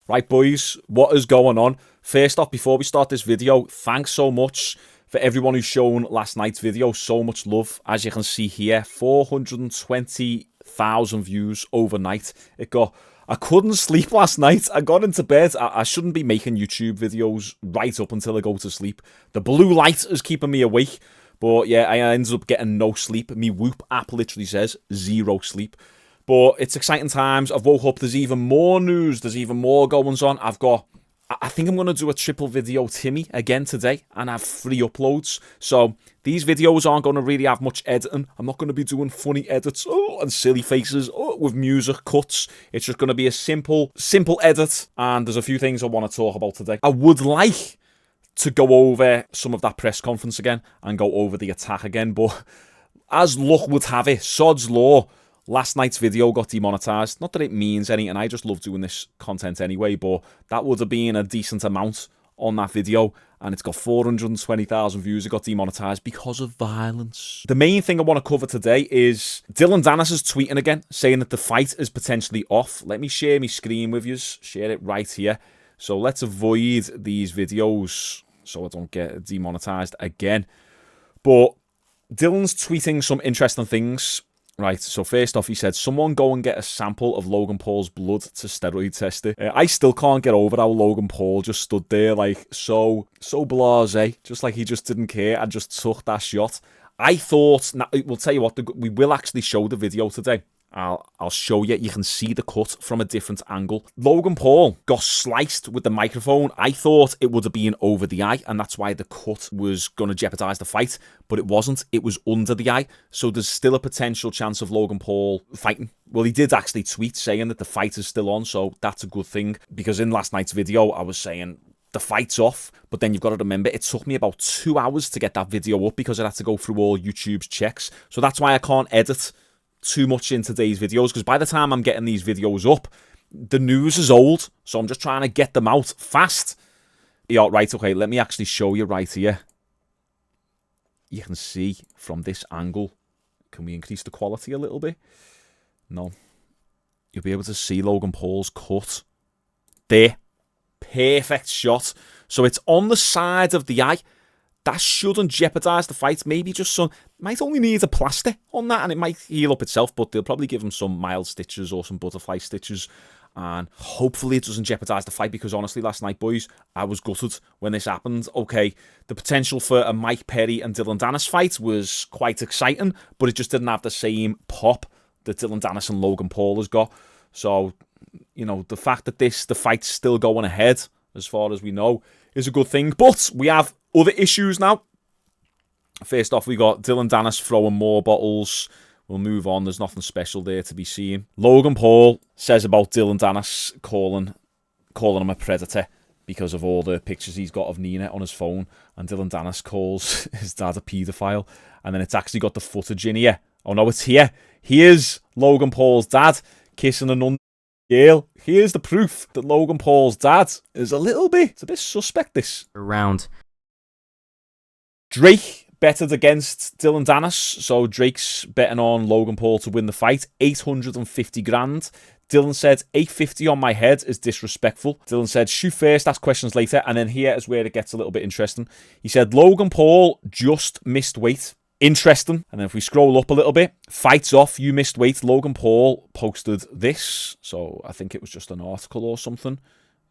Right, boys, what is going on? First off, before we start this video, thanks so much for everyone who's shown last night's video so much love. As you can see here, 420,000 views overnight. I couldn't sleep last night. I got into bed. I shouldn't be making YouTube videos right up until I go to sleep. The blue light is keeping me awake. But yeah, I ended up getting no sleep. Me Whoop app literally says 0 sleep. But it's exciting times. I've woke up. There's even more news. There's even more goings on. I think I'm going to do a triple video Timmy again today and have 3 uploads. So these videos aren't going to really have much editing. I'm not going to be doing funny edits and silly faces with music cuts. It's just going to be a simple edit. And there's a few things I want to talk about today. I would like to go over some of that press conference again and go over the attack again. But as luck would have it, sod's law, last night's video got demonetized. Not that it means anything, I just love doing this content anyway, but that would have been a decent amount on that video, and it's got 420,000 views. It got demonetized because of violence. The main thing I want to cover today is Dillon Danis is tweeting again, saying that the fight is potentially off. Let me share my screen with you, share it right here. So let's avoid these videos so I don't get demonetized again. But Dillon's tweeting some interesting things. Right, so first off, he said, someone go and get a sample of Logan Paul's blood to steroid test it. I still can't get over how Logan Paul just stood there, like, so blasé, just like he just didn't care and just took that shot. I thought, now, we'll tell you what, we will actually show the video today. I'll show you. You can see the cut from a different angle. Logan Paul got sliced with the microphone. I thought it would have been over the eye, and that's why the cut was going to jeopardize the fight, but it wasn't. It was under the eye, so there's still a potential chance of Logan Paul fighting. Well, he did actually tweet saying that the fight is still on, so that's a good thing, because in last night's video, I was saying the fight's off, but then you've got to remember, it took me about 2 hours to get that video up because I had to go through all YouTube's checks, so that's why I can't edit too much in today's videos, because by the time I'm getting these videos up, the news is old, so I'm just trying to get them out fast. Yeah, right, okay, let me actually show you right here. You can see from this angle. Can we increase the quality a little bit? No. You'll be able to see Logan Paul's cut. There. Perfect shot. So it's on the side of the eye. That shouldn't jeopardize the fight. Maybe just some, might only need a plaster on that and it might heal up itself, but they'll probably give him some mild stitches or some butterfly stitches, and hopefully it doesn't jeopardize the fight, because honestly, last night, boys, I was gutted when this happened. Okay, the potential for a Mike Perry and Dillon Danis fight was quite exciting, but it just didn't have the same pop that Dillon Danis and Logan Paul has got. So, you know, the fact that the fight's still going ahead, as far as we know, is a good thing. But we have other issues now. First off, we got Dillon Danis throwing more bottles. We'll move on. There's nothing special there to be seen. Logan Paul says about Dillon Danis calling him a predator because of all the pictures he's got of Nina on his phone. And Dillon Danis calls his dad a paedophile. And then it's actually got the footage in here. Oh no, it's here. Here's Logan Paul's dad kissing an girl. Here's the proof that Logan Paul's dad is it's a bit suspect, this. Around. Drake betted against Dillon Danis, so Drake's betting on Logan Paul to win the fight, 850 grand. Dillon said, 850 on my head is disrespectful. Dillon said, shoot first, ask questions later. And then here is where it gets a little bit interesting. He said, Logan Paul just missed weight. Interesting. And then if we scroll up a little bit, fights off, you missed weight. Logan Paul posted this. So I think it was just an article or something.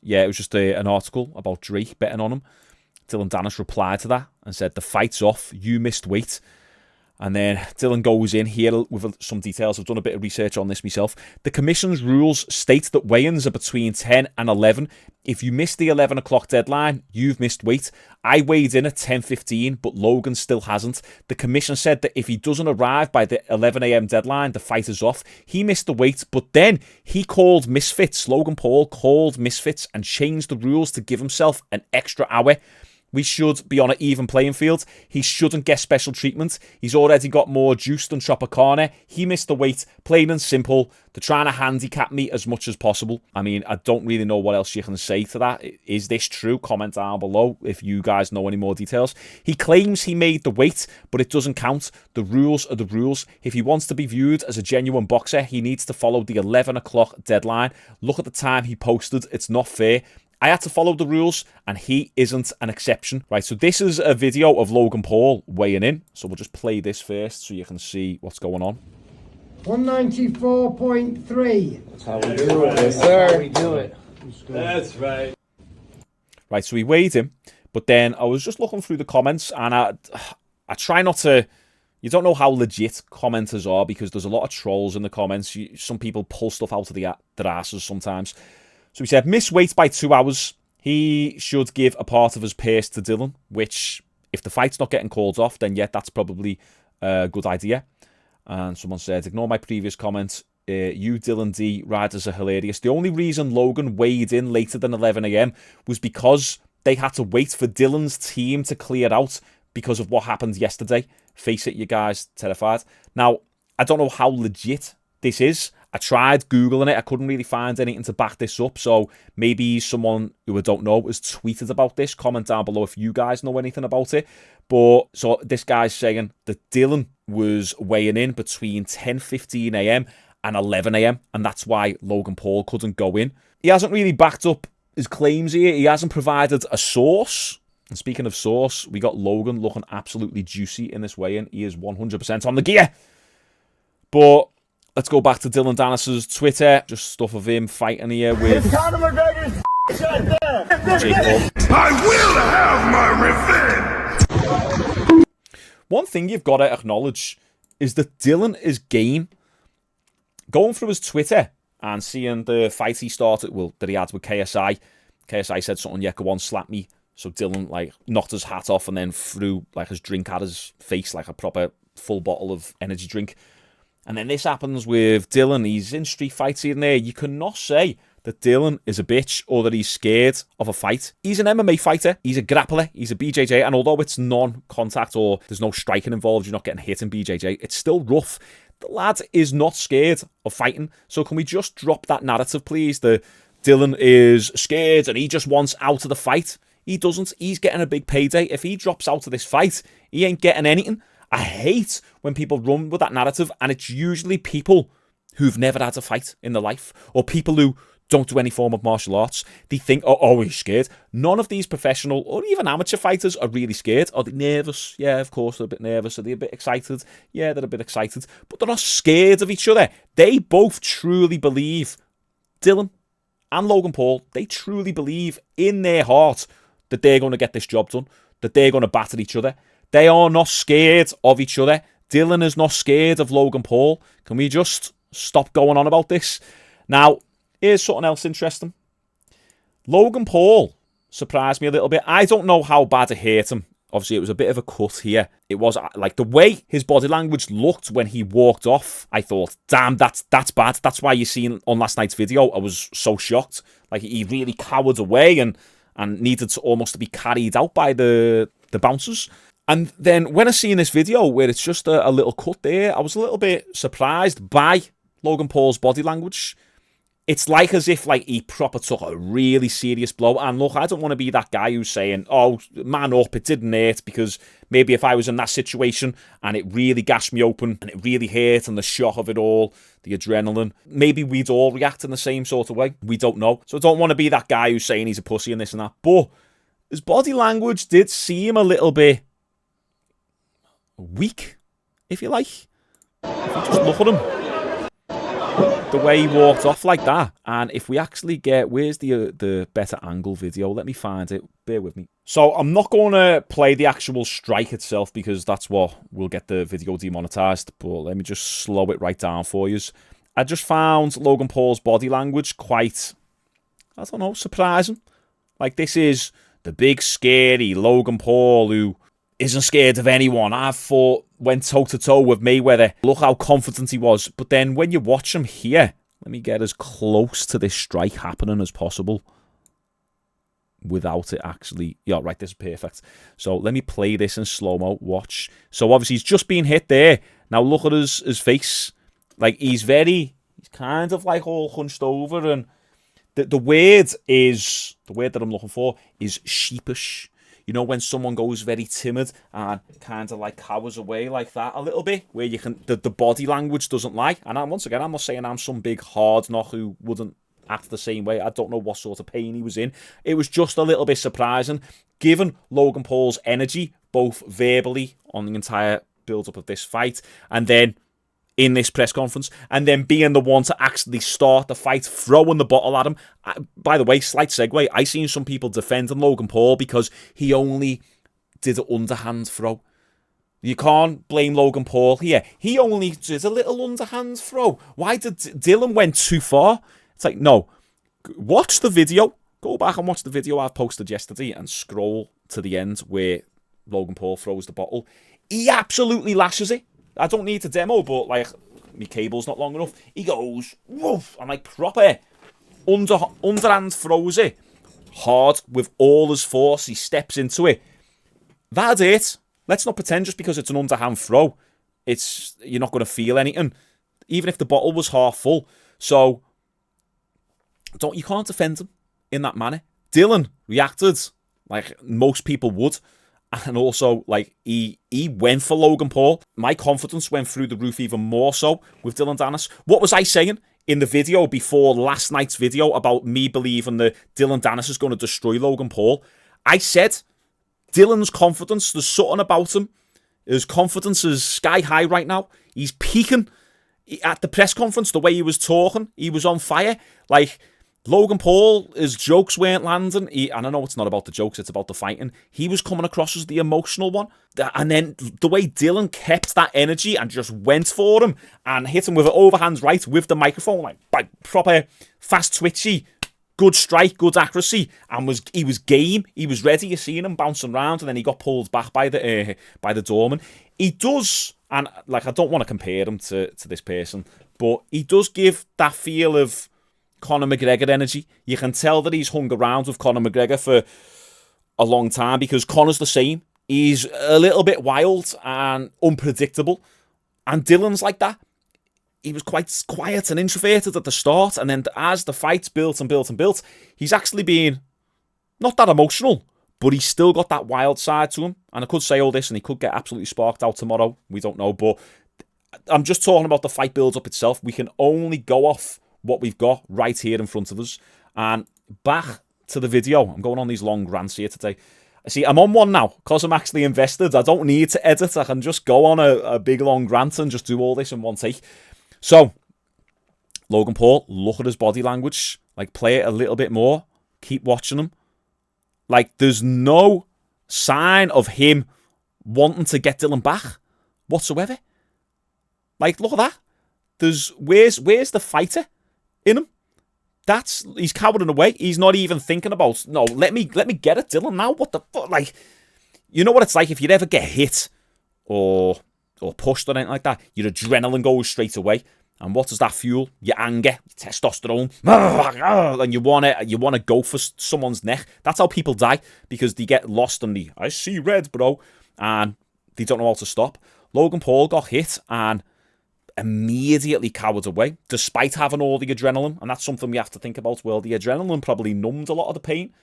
Yeah, it was just an article about Drake betting on him. Dillon Danis replied to that and said, the fight's off, you missed weight. And then Dillon goes in here with some details. I've done a bit of research on this myself. The commission's rules state that weigh-ins are between 10 and 11. If you miss the 11 o'clock deadline, you've missed weight. I weighed in at 10:15, but Logan still hasn't. The commission said that if he doesn't arrive by the 11 a.m. deadline, the fight is off. He missed the weight, but then he called misfits. Logan Paul called misfits and changed the rules to give himself an extra hour. We should be on an even playing field. He shouldn't get special treatment. He's already got more juice than Tropicana. He missed the weight, plain and simple. They're trying to handicap me as much as possible. I mean, I don't really know what else you can say to that. Is this true? Comment down below if you guys know any more details. He claims he made the weight, but it doesn't count. The rules are the rules. If he wants to be viewed as a genuine boxer, he needs to follow the 11 o'clock deadline. Look at the time he posted. It's not fair. I had to follow the rules, and he isn't an exception. Right, so this is a video of Logan Paul weighing in. So we'll just play this first so you can see what's going on. 194.3. That's how we do it. Yes, sir. That's how we do it. That's right. Right, so he weighed him, but then I was just looking through the comments, and I try not to... You don't know how legit commenters are because there's a lot of trolls in the comments. Some people pull stuff out of their asses sometimes. So he said, miss weight by 2 hours. He should give a part of his purse to Dylan, which, if the fight's not getting called off, then yeah, that's probably a good idea. And someone said, ignore my previous comment. You, Dylan D, riders are hilarious. The only reason Logan weighed in later than 11 a.m. was because they had to wait for Dylan's team to clear out because of what happened yesterday. Face it, you guys, terrified. Now, I don't know how legit this is. I tried Googling it. I couldn't really find anything to back this up. So maybe someone who I don't know has tweeted about this. Comment down below if you guys know anything about it. But so this guy's saying that Dylan was weighing in between 10:15 a.m. and 11 a.m. and that's why Logan Paul couldn't go in. He hasn't really backed up his claims here. He hasn't provided a source. And speaking of source, we got Logan looking absolutely juicy in this weigh-in. He is 100% on the gear. But let's go back to Dylan Dennis's Twitter. Just stuff of him fighting here with Jake Paul. I will have my revenge! One thing you've got to acknowledge is that Dylan is game. Going through his Twitter and seeing the fight he started, well, that he had with KSI. KSI said something, yeah, go on, slap me. So Dylan, like, knocked his hat off and then threw, like, his drink at his face, like a proper full bottle of energy drink. And then this happens with Dylan. He's in street fights here and there. You cannot say that Dylan is a bitch or that he's scared of a fight. He's an MMA fighter. He's a grappler. He's a BJJ. And although it's non-contact or there's no striking involved, you're not getting hit in BJJ, it's still rough. The lad is not scared of fighting. So can we just drop that narrative, please? That Dylan is scared and he just wants out of the fight. He doesn't. He's getting a big payday. If he drops out of this fight, he ain't getting anything. I hate when people run with that narrative, and it's usually people who've never had a fight in their life, or people who don't do any form of martial arts. They think, oh, he's scared. None of these professional or even amateur fighters are really scared. Are they nervous? Yeah, of course, they're a bit nervous. Are they a bit excited? Yeah, they're a bit excited. But they're not scared of each other. They both truly believe, Dylan and Logan Paul, they truly believe in their heart that they're going to get this job done, that they're going to batter each other. They are not scared of each other. Dylan is not scared of Logan Paul. Can we just stop going on about this? Now, here's something else interesting. Logan Paul surprised me a little bit. I don't know how bad it hurt him. Obviously, it was a bit of a cut here. It was like the way his body language looked when he walked off. I thought, damn, that's bad. That's why you seen on last night's video, I was so shocked. Like, he really cowered away and needed to almost be carried out by the bouncers. And then when I seen this video where it's just a little cut there, I was a little bit surprised by Logan Paul's body language. It's like as if like he proper took a really serious blow. And look, I don't want to be that guy who's saying, oh, man up, it didn't hurt, because maybe if I was in that situation and it really gashed me open and it really hurt and the shock of it all, the adrenaline, maybe we'd all react in the same sort of way. We don't know. So I don't want to be that guy who's saying he's a pussy and this and that. But his body language did seem a little bit weak, if you like. If you just look at him, the way he walked off like that. And if we actually get, where's the better angle video? Let me find it. Bear with me. So I'm not going to play the actual strike itself because that's what will get the video demonetized. But let me just slow it right down for you. I just found Logan Paul's body language quite, I don't know, surprising. Like, this is the big, scary Logan Paul who isn't scared of anyone. I thought went toe-to-toe with Mayweather. Look how confident he was. But then when you watch him here, let me get as close to this strike happening as possible. without it actually. Yeah, right, this is perfect. So let me play this in slow-mo. Watch. So obviously he's just been hit there. Now look at his face. Like, he's kind of like all hunched over, and the word that I'm looking for is sheepish. You know, when someone goes very timid and kind of like cowers away like that a little bit, where you can the body language doesn't lie. And once again, I'm not saying I'm some big hard knock who wouldn't act the same way. I don't know what sort of pain he was in. It was just a little bit surprising, given Logan Paul's energy, both verbally on the entire build-up of this fight, and then in this press conference, and then being the one to actually start the fight, throwing the bottle at him. By the way, slight segue, I seen some people defending Logan Paul because he only did an underhand throw. You can't blame Logan Paul here. He only did a little underhand throw. Why did Dylan went too far? It's like, no, watch the video. Go back and watch the video I posted yesterday and scroll to the end where Logan Paul throws the bottle. He absolutely lashes it. I don't need to demo, but like, my cable's not long enough. He goes, woof, and like proper underhand throws it hard with all his force. He steps into it. That's it. Let's not pretend just because it's an underhand throw, you're not going to feel anything, even if the bottle was half full. So you can't defend him in that manner. Dylan reacted like most people would. And also, like, he went for Logan Paul. My confidence went through the roof even more so with Dylan Dennis. What was I saying in the video before last night's video about me believing that Dylan Dennis is going to destroy Logan Paul? I said, Dylan's confidence, there's something about him. His confidence is sky high right now. He's peaking. At the press conference, the way he was talking, he was on fire. Like, Logan Paul, his jokes weren't landing. And I know it's not about the jokes, it's about the fighting. He was coming across as the emotional one. And then the way Dylan kept that energy and just went for him and hit him with an overhand right with the microphone, like proper fast twitchy, good strike, good accuracy, and he was game. He was ready. You seen him bouncing around, and then he got pulled back by the doorman. He does, and like, I don't want to compare him to this person, but he does give that feel of Conor McGregor energy. You can tell that he's hung around with Conor McGregor for a long time, because Conor's the same. He's a little bit wild and unpredictable, and Dylan's like that. He was quite quiet and introverted at the start, and then as the fight's built and built and built, he's actually been not that emotional, but he's still got that wild side to him. And I could say all this and he could get absolutely sparked out tomorrow. We don't know, but I'm just talking about the fight build-up itself. We can only go off what we've got right here in front of us. And back to the video. I'm going on these long rants here today. See, I'm on one now because I'm actually invested. I don't need to edit. I can just go on a big long rant and just do all this in one take. So, Logan Paul, look at his body language. Like, play it a little bit more. Keep watching him. Like, there's no sign of him wanting to get Dylan back whatsoever. Like, look at that. Where's the fighter in him? He's cowering away. He's not even thinking about, no, let me get at Dylan now. What the fuck? Like, you know what it's like if you ever get hit or pushed or anything like that? Your adrenaline goes straight away. And what does that fuel? Your anger, your testosterone, and you wanna go for someone's neck. That's how people die, because they get lost in I see red, bro, and they don't know how to stop. Logan Paul got hit and immediately cowered away, despite having all the adrenaline, and that's something we have to think about. Well, the adrenaline probably numbed a lot of the pain.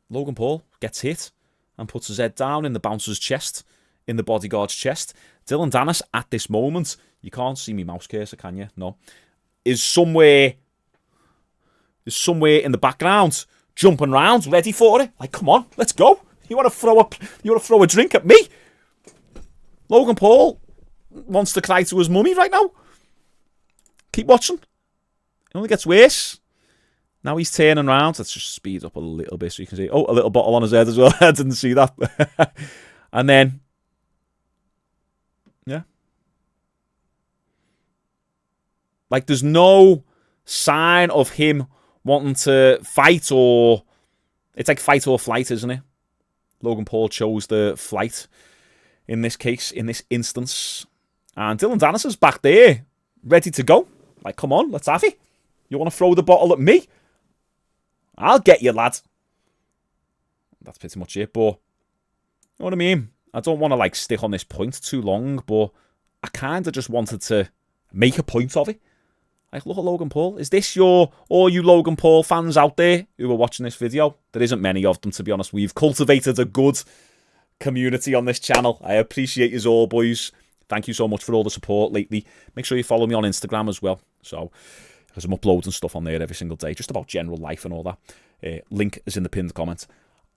Logan Paul gets hit and puts his head down in the bouncer's chest, in the bodyguard's chest. Dylan Dennis, at this moment, you can't see me mouse cursor, can you? No. Is somewhere in the background, jumping around, ready for it. Like, come on, let's go. You want to throw a drink at me? Logan Paul wants to cry to his mummy right now. Keep watching. It only gets worse. Now he's turning around. Let's just speed up a little bit so you can see. Oh, a little bottle on his head as well. I didn't see that. And then, yeah. Like, there's no sign of him wanting to fight, or it's like fight or flight, isn't it? Logan Paul chose the flight in this case, in this instance. And Dylan Dennis is back there, ready to go. Like, come on, let's have it. You want to throw the bottle at me? I'll get you, lad. that's pretty much it. But you know what I mean? I don't want to like stick on this point too long, but I kind of just wanted to make a point of it. Like, look at Logan Paul. Is this all you Logan Paul fans out there who are watching this video? There isn't many of them, to be honest. We've cultivated a good community on this channel. I appreciate you all, boys. Thank you so much for all the support lately. Make sure you follow me on Instagram as well. So, because I'm uploading stuff on there every single day, just about general life and all that. Link is in the pinned comment.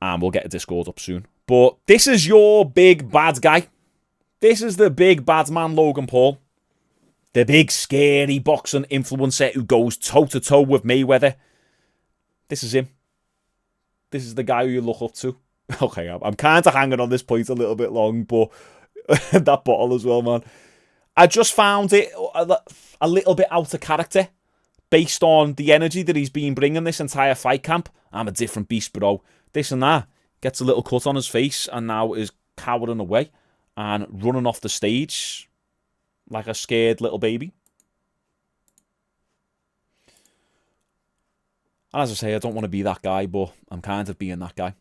And we'll get a Discord up soon. But this is your big bad guy. This is the big bad man, Logan Paul. The big, scary boxing influencer who goes toe-to-toe with Mayweather. This is him. This is the guy who you look up to. Okay, I'm kind of hanging on this point a little bit long, but that bottle as well, man. I just found it a little bit out of character based on the energy that he's been bringing this entire fight camp. I'm a different beast, bro. This and that. Gets a little cut on his face and now is cowering away and running off the stage like a scared little baby. And as I say, I don't want to be that guy, but I'm kind of being that guy.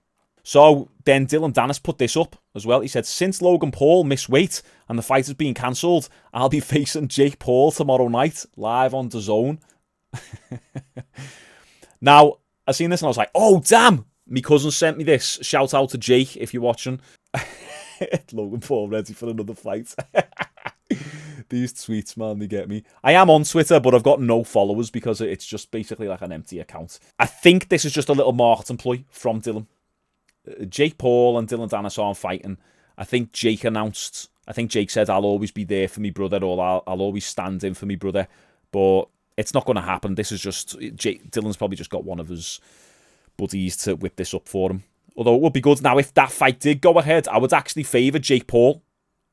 So then Dylan Dennis put this up as well. He said, since Logan Paul missed weight and the fight has been cancelled, I'll be facing Jake Paul tomorrow night, live on DAZN. Now, I seen this and I was like, oh, damn. My cousin sent me this. Shout out to Jake if you're watching. Logan Paul ready for another fight. These tweets, man, they get me. I am on Twitter, but I've got no followers because it's just basically like an empty account. I think this is just a little marketing ploy from Dylan. Jake Paul and Dylan Dennis aren't fighting. I think Jake said, I'll always be there for me brother, or I'll always stand in for me brother. But it's not going to happen. This is just... Dylan's probably just got one of his buddies to whip this up for him. Although it would be good. Now, if that fight did go ahead, I would actually favour Jake Paul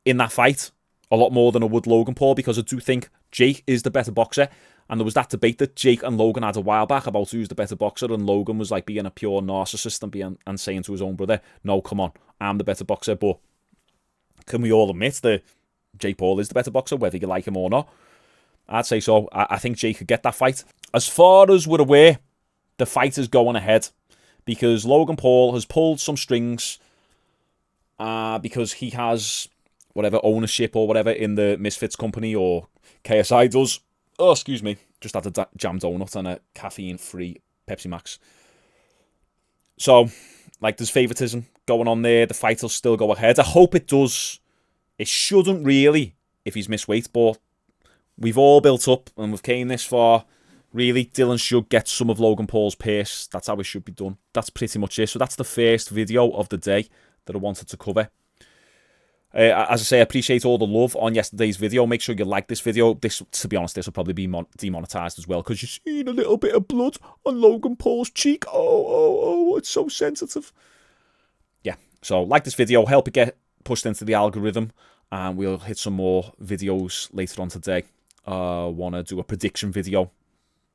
in that fight a lot more than I would Logan Paul, because I do think Jake is the better boxer. And there was that debate that Jake and Logan had a while back about who's the better boxer, and Logan was like being a pure narcissist and saying to his own brother, no, come on, I'm the better boxer. But can we all admit that Jake Paul is the better boxer, whether you like him or not? I'd say so. I think Jake could get that fight. As far as we're aware, the fight is going ahead because Logan Paul has pulled some strings because he has whatever ownership or whatever in the Misfits company, or KSI does. Oh, excuse me. Just had a jam donut and a caffeine-free Pepsi Max. So, like, there's favouritism going on there. The fight will still go ahead. I hope it does. It shouldn't really if he's missed weight, but we've all built up and we've came this far. Really, Dylan should get some of Logan Paul's pace. That's how it should be done. That's pretty much it. So that's the first video of the day that I wanted to cover. As I say, I appreciate all the love on yesterday's video. Make sure you like this video. This, to be honest, this will probably be demonetized as well because you've seen a little bit of blood on Logan Paul's cheek. Oh, it's so sensitive. Yeah, so like this video, help it get pushed into the algorithm, and we'll hit some more videos later on today. Want to do a prediction video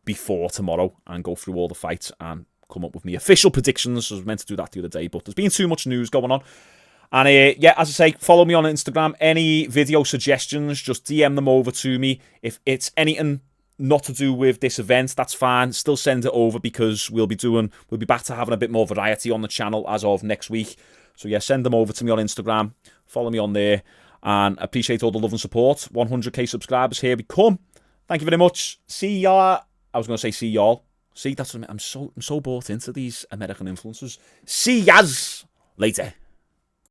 before tomorrow and go through all the fights and come up with my official predictions. I was meant to do that the other day, but there's been too much news going on. And yeah, as I say, follow me on Instagram. Any video suggestions, just DM them over to me. If it's anything not to do with this event, that's fine. Still send it over because we'll be back to having a bit more variety on the channel as of next week. So yeah, send them over to me on Instagram. Follow me on there. And I appreciate all the love and support. 100k subscribers, here we come. Thank you very much. See ya. I was going to say see y'all. See, that's what I'm so bought into these American influencers. See yas later.